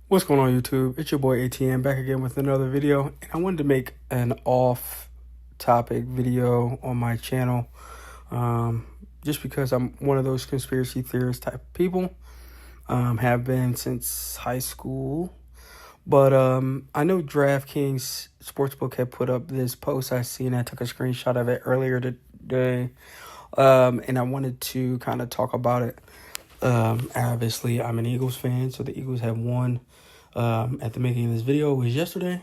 What's going on, YouTube? It's your boy ATM back again with another video, and I wanted to make an off-topic video on my channel, just because I'm one of those conspiracy theorist type of people. Have been since high school, but I know DraftKings Sportsbook had put up this post I seen. I took a screenshot of it earlier today, and I wanted to kind of talk about it. Obviously, I'm an Eagles fan, so the Eagles have won at the making of this video. It was yesterday.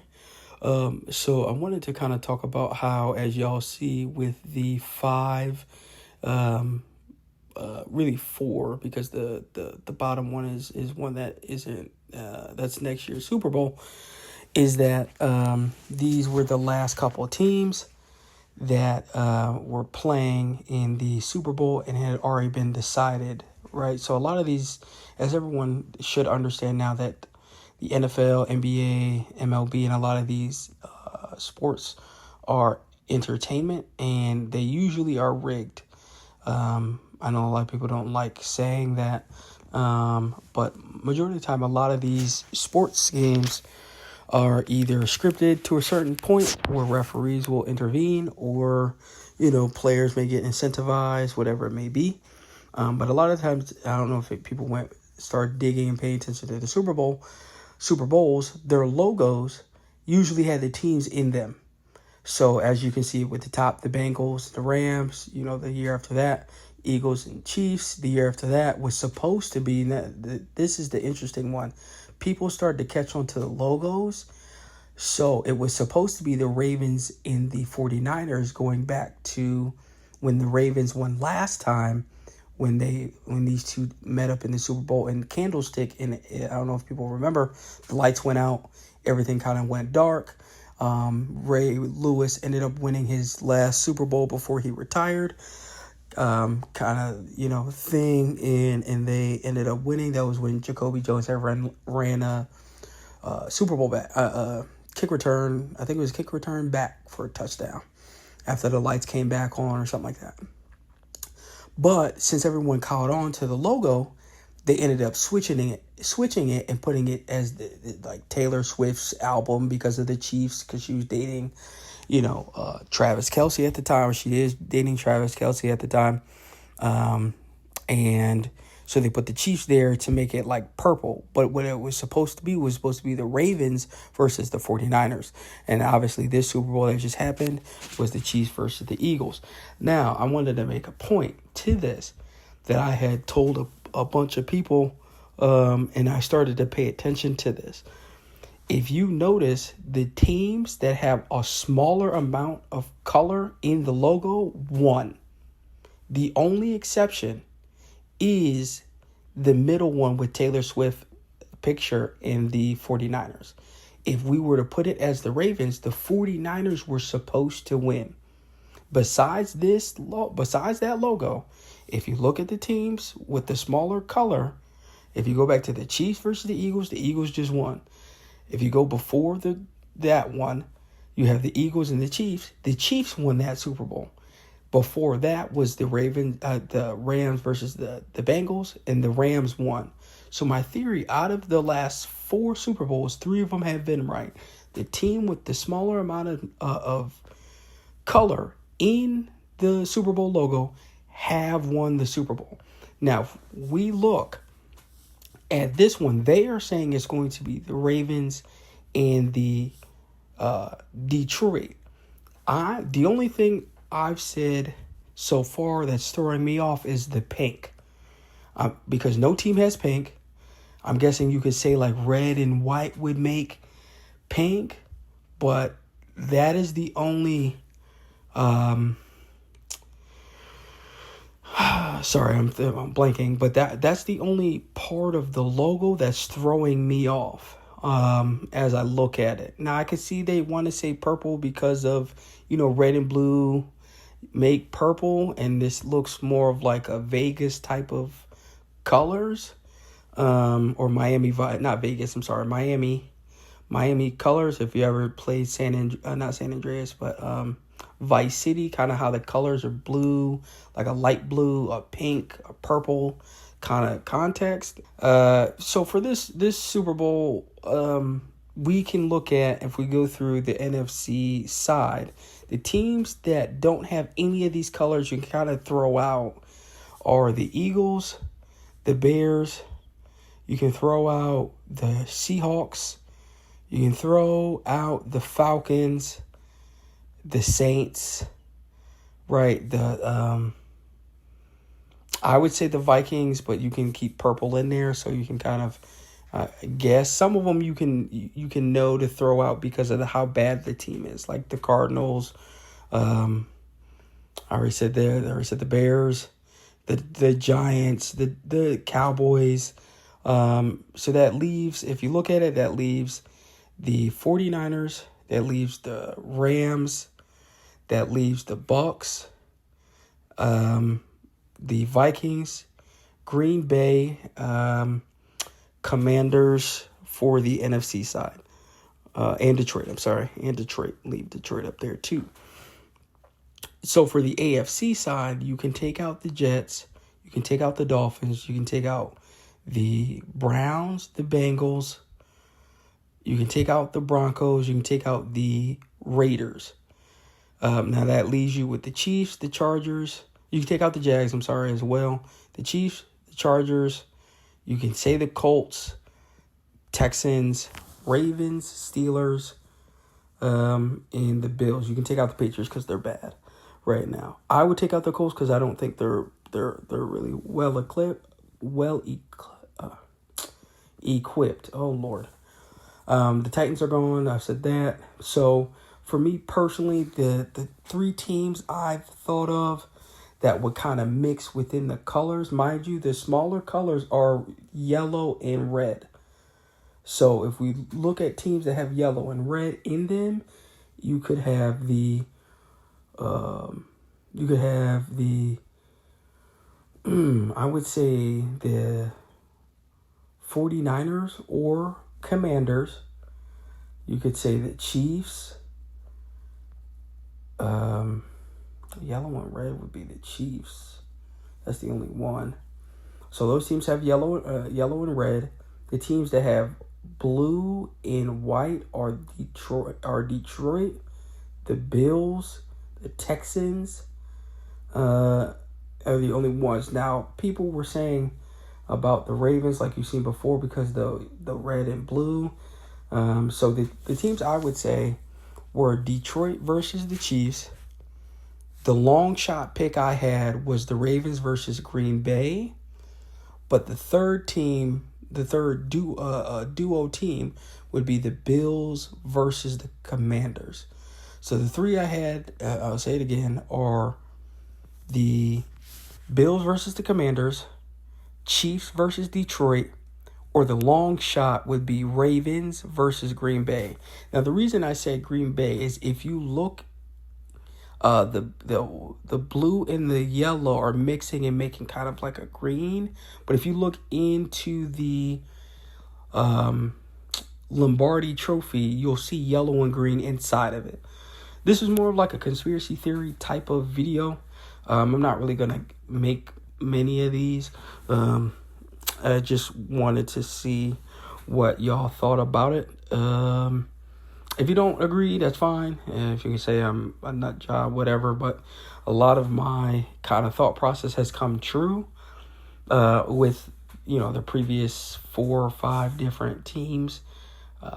So I wanted to kind of talk about how, as y'all see with the really four, because the bottom one is one that isn't, that's next year's Super Bowl, is that these were the last couple of teams that were playing in the Super Bowl and had already been decided, right? So a lot of these, as everyone should understand now, that the NFL, NBA, MLB, and a lot of these sports are entertainment, and they usually are rigged. I know a lot of people don't like saying that, but majority of the time, a lot of these sports games are either scripted to a certain point where referees will intervene, or, players may get incentivized, whatever it may be. But a lot of times, I don't know if people start digging and paying attention to the Super Bowls, their logos usually had the teams in them. So as you can see with the top, the Bengals, the Rams, the year after that, Eagles and Chiefs, the year after that was supposed to be, this is the interesting one. People started to catch on to the logos. So it was supposed to be the Ravens and the 49ers, going back to when the Ravens won last time, when these two met up in the Super Bowl in Candlestick. And I don't know if people remember, the lights went out, everything kind of went dark. Ray Lewis ended up winning his last Super Bowl before he retired, thing, and they ended up winning. That was when Jacoby Jones ran a Super Bowl back, kick return. I think it was kick return back for a touchdown after the lights came back on or something like that. But since everyone caught on to the logo, they ended up switching it and putting it as like Taylor Swift's album, because of the Chiefs, because she was dating, Travis Kelce at the time. She is dating Travis Kelce at the time. And so they put the Chiefs there to make it like purple. But what it was supposed to be the Ravens versus the 49ers. And obviously this Super Bowl that just happened was the Chiefs versus the Eagles. Now, I wanted to make a point to this that I had told a bunch of people, and I started to pay attention to this. If you notice, the teams that have a smaller amount of color in the logo won. The only exception is the middle one with Taylor Swift picture in the 49ers. If we were to put it as the Ravens, the 49ers were supposed to win. Besides that logo, if you look at the teams with the smaller color, if you go back to the Chiefs versus the Eagles just won. If you go before that one, you have the Eagles and the Chiefs. The Chiefs won that Super Bowl. Before that was the Rams versus the Bengals, and the Rams won. So my theory, out of the last four Super Bowls, 3 of them have been right. The team with the smaller amount of color in the Super Bowl logo have won the Super Bowl. Now, if we look at this one, they are saying it's going to be the Ravens and the Detroit. The only thing I've said so far that's throwing me off is the pink, because no team has pink. I'm guessing you could say like red and white would make pink, but that is the only sorry, I'm blanking, but that's the only part of the logo that's throwing me off as I look at it. Now, I can see they want to say purple because of, red and blue make purple, and this looks more of like a Vegas type of colors, or Miami vibe, not Vegas, I'm sorry, Miami colors. If you ever played not San Andreas, but Vice City, kind of how the colors are blue, like a light blue, a pink, a purple. kind of context. So for this Super Bowl, we can look at, if we go through the NFC side, the teams that don't have any of these colors you can kind of throw out are the Eagles, the Bears. You can throw out the Seahawks. You can throw out the Falcons, the Saints, right? I would say the Vikings, but you can keep purple in there, so you can kind of guess. Some of them you can know to throw out because of how bad the team is, like the Cardinals. I already said the Bears, the Giants, the Cowboys. So that leaves, if you look at it, that leaves the 49ers, that leaves the Rams, that leaves the Bucks, the Vikings, Green Bay, Commanders for the NFC side, and Detroit. And Detroit. Leave Detroit up there too. So for the AFC side, you can take out the Jets, you can take out the Dolphins, you can take out the Browns, the Bengals, you can take out the Broncos, you can take out the Raiders. Now that leaves you with the Chiefs, the Chargers. You can take out the Jags, as well. The Chiefs, the Chargers. You can say the Colts, Texans, Ravens, Steelers, and the Bills. You can take out the Patriots because they're bad right now. I would take out the Colts because I don't think they're really well equipped. Oh Lord. The Titans are gone. I've said that. So for me personally, the three teams I've thought of that would kind of mix within the colors. Mind you, the smaller colors are yellow and red. So if we look at teams that have yellow and red in them, you could have the I would say the 49ers or Commanders. You could say the Chiefs. Yellow and red would be the Chiefs. That's the only one. So those teams have yellow and red. The teams that have blue and white are Detroit, the Bills, the Texans. Are the only ones. Now, people were saying about the Ravens, like you've seen before, because the red and blue. So the teams I would say were Detroit versus the Chiefs. The long shot pick I had was the Ravens versus Green Bay. But the third duo team would be the Bills versus the Commanders. So the three I had, I'll say it again, are the Bills versus the Commanders, Chiefs versus Detroit, or the long shot would be Ravens versus Green Bay. Now, the reason I say Green Bay is if you look, the blue and the yellow are mixing and making kind of like a green. But if you look into the Lombardi Trophy, you'll see yellow and green inside of it. This is more of like a conspiracy theory type of video. I'm not really going to make many of these. I just wanted to see what y'all thought about it. If you don't agree, that's fine. If you can say I'm a nut job, whatever. But a lot of my kind of thought process has come true with, the previous 4 or 5 different teams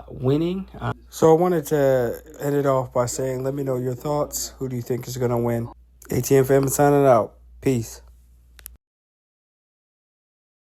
winning. So I wanted to end it off by saying, let me know your thoughts. Who do you think is going to win? ATM fam signing out. Peace.